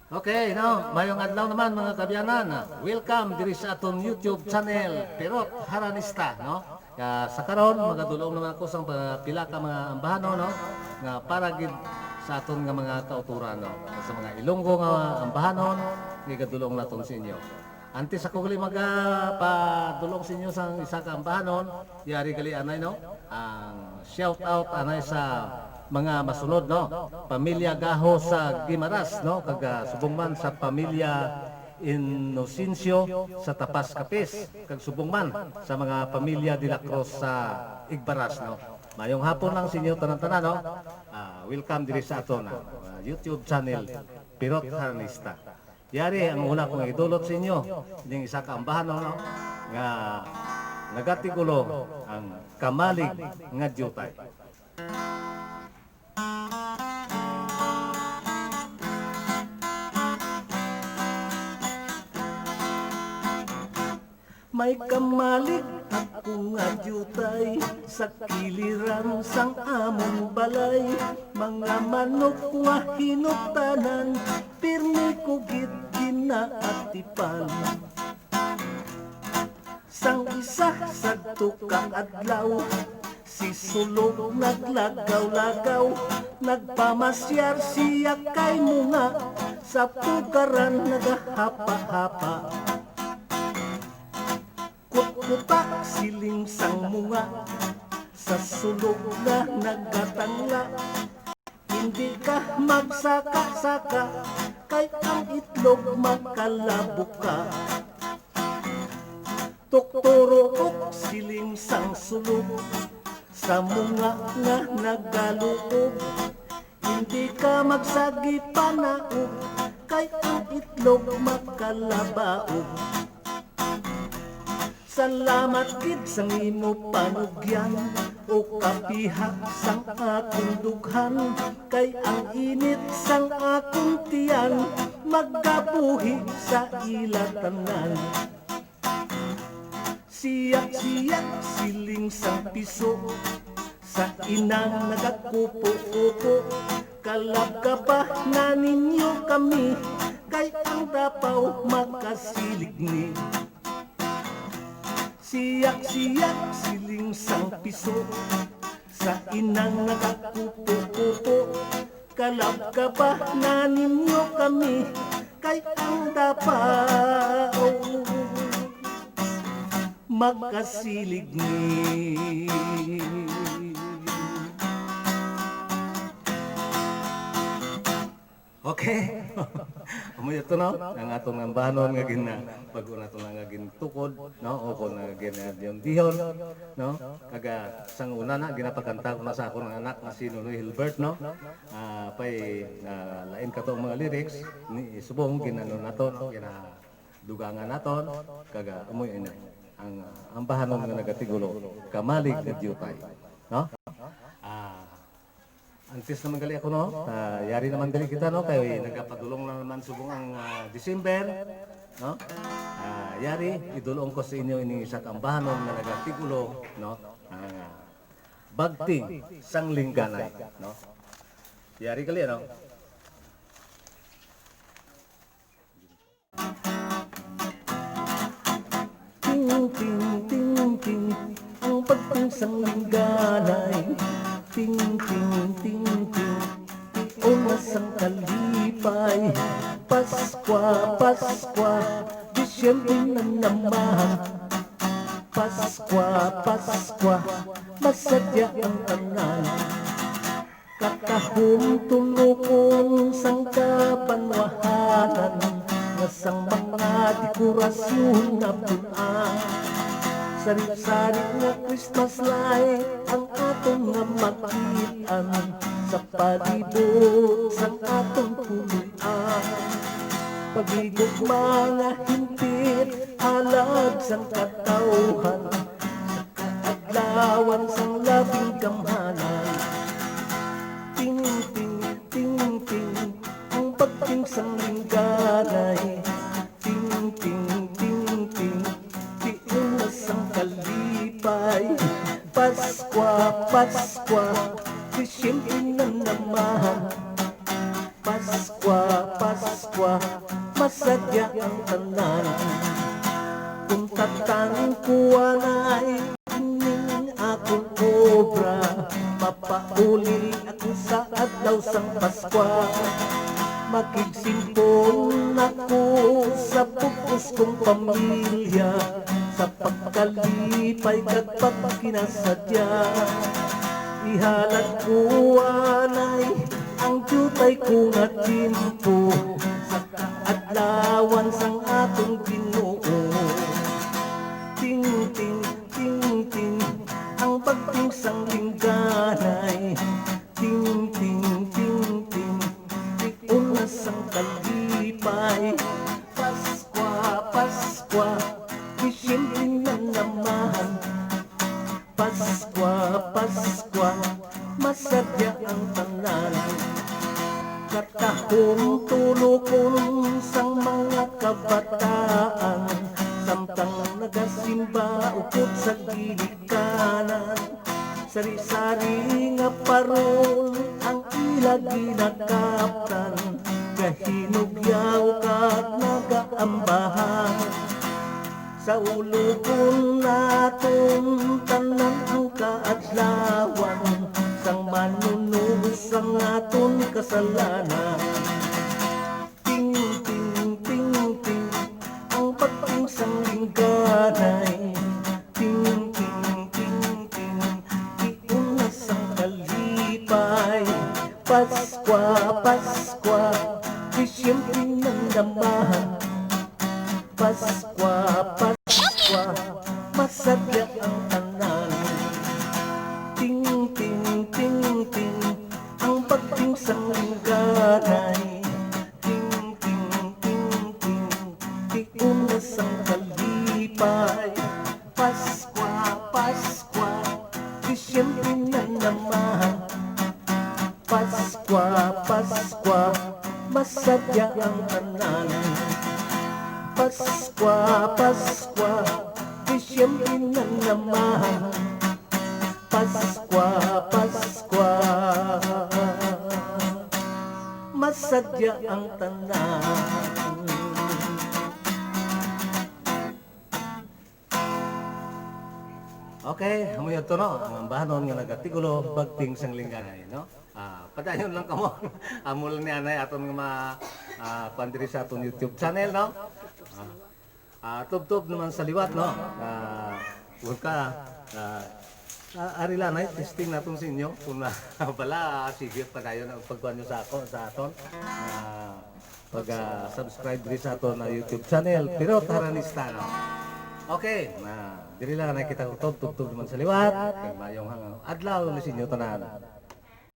Okay, no, mayong adlaw naman mga kabyanan. Welcome diri sa aton YouTube channel Perot Haranista, no? Sa karon magadulong naman ako sa pila ka mga ambahano, no? Nga para gid sa aton nga mga kauturan, no? Sa mga Ilonggo nga ambahanon, gigadulong naton sa inyo. Antes ako gali padulong sa inyo sa isa ka ambahanon, yari gali anay, no? Ang shout out anay sa mga masunod, no, pamilya Gaho sa Guimaras, no, kag subong man sa pamilya Inocencio sa Tapas Capis, kag subong man sa mga pamilya De La Cruz sa Igbaras, no. Mayong hapon lang sa inyo tanan-tanan, no. Welcome diri sa aton YouTube channel Perot Haranista. Yari ang una kong idulot sa inyo ning isa ka ambahan, no, nga nagatigulo ang kamalig nga jutay. May kamalig ako nga jutay sa kiliran sang among balay. Mga manok nga hinuktanan, pirmi kugit ginaatipan. Sang isa sa tukang adlaw, si sulog naglagaw-lagaw. Nagpamasyar siya kay munga, sa pugaran nagahapa-hapa. Kutak siling sang munga, sa sulog na nagkatangla. Hindi ka magsaka-saka, kay ang itlog makalabok ka. Tukturok siling sang sulog, sa munga nga nagaluog. Hindi ka magsagi panaog, kay ang itlog makalabaog. Salamat gid sang imo panugyan, o kapihak sang akong dughan. Kay ang init sang akong tiyan, magkabuhi sa ilatanan. Siyak-siyak siling sang piso, sa inang nagakupo-upo. Kalab ka ba na ninyo kami, kay ang dapaw makasilig ni. Siyak-siyak siling sang piso, sa inang nagakupo-upo. Kalab ka ba na ninyo kami, kay ang dapaw makasilig ni. Okay. Amoy ito, no? Ang atong ambahanon nga pag-una ito nga tukod, no? O kung yung dihon, no? Kaga sang una na, ginapagkanta ko na sa akong anak na si Nunoy Hilbert, no? Pay lain ka to mga lyrics, ni subong ginano naton, ginadugangan naton, kaga amoy ina. Ang ambahanon nga nagatigulo, kamalig na jutay, no? Antes naman gali ako, no? Yari naman gali kita, no? Kaya nagpapadulong na naman subong ang December, no? Yari, idulong ko sa inyo ining isa kambahanon na nagatigulo, no? Bagting sang lingganay, no? Yari gali, no? Ting, ting, ting, ting, ang bagting sang lingganay. Ting, ting, ting, ting, iunas ang kalipay. Paskwa, Paskwa, Disyembre na naman. Paskwa, Paskwa, masadya ang tanan. Kakahong tulukong sang kabanwahanan, nga sang mga dekorasyon na punan. Sarip-sarip nga Christmas light ang atong nga makitaan, sa palibot sang atong pulian. Pagigog mga himpit, halag sang katawhan, sa kaadlawan sang labing gamhanan. Ting, ting, ting, ting, ang bagting sang lingganay. Ting, ting, ting, ting, iunas ang kalipay. Paskwa, Paskwa, Disyembre na naman. Paskwa, Paskwa, masadya ang tanan. Kung tatang kuwanay ning akong obra, mapauli ako sa adlaw sang Paskwa. Makigsimpon ako sa pupus kong pamilya, sa pagkalipay kat pagkinasadya. Ihalad ko anay ang jutay ko nga timpo, sa kaadlawan sang atong Ginoo. Ting ting ting ting ang pagting sang lingganay. Ting ting ting ting tiunas ang kalipay. Paskwa, Paskwa, Disyembre na naman. Paskwa, Paskwa, masadya ang tanan. Katahong tulokon sang mga kabataan, samtang nagasimba ukod sa gilikanan. Sari-sari nga parol ang ila ginakaptan, kahinugyaw kat nagaambahan. Sa ulubon naton tanan ang kaadlawan, sang manunubos sang aton kasalanan. Ting ting ting ting ang pagting sang lingganay. Ting ting ting ting tiunas ang kalipay. Paskwa, Paskwa, Disyembre ng damahan. Paskwa, Paskwa, masadya ang tanan. Ting ting ting ting ang pagting sang lingganay. Ting ting ting ting tiunas ang kalipay. Paskwa, Paskwa, Disyembre na naman. Paskwa, Paskwa, masadya ang tanan. Paskwa, Paskwa, Disyembre na naman. Paskwa, Paskwa, masadya ang tanan. Okay, amoy ito no, ang ambahanon nga nagatigulo bagting sang lingganay, no? Padayon lang kamo. Amol ni anay aton nga pandiri sa aton YouTube channel, no? Tub-tub naman sa liwat, no? Huwag ka, ari lang, testing natin sa inyo. Kung bala, sige, padayon ang pagkuhan nyo sa ako, sa aton. Pag-subscribe rin sa aton na YouTube channel, Pirot Haranista, no? Okay, diri lang na kita tub-tub naman sa liwat. Kaya mayong adlaw na sa inyo tanan.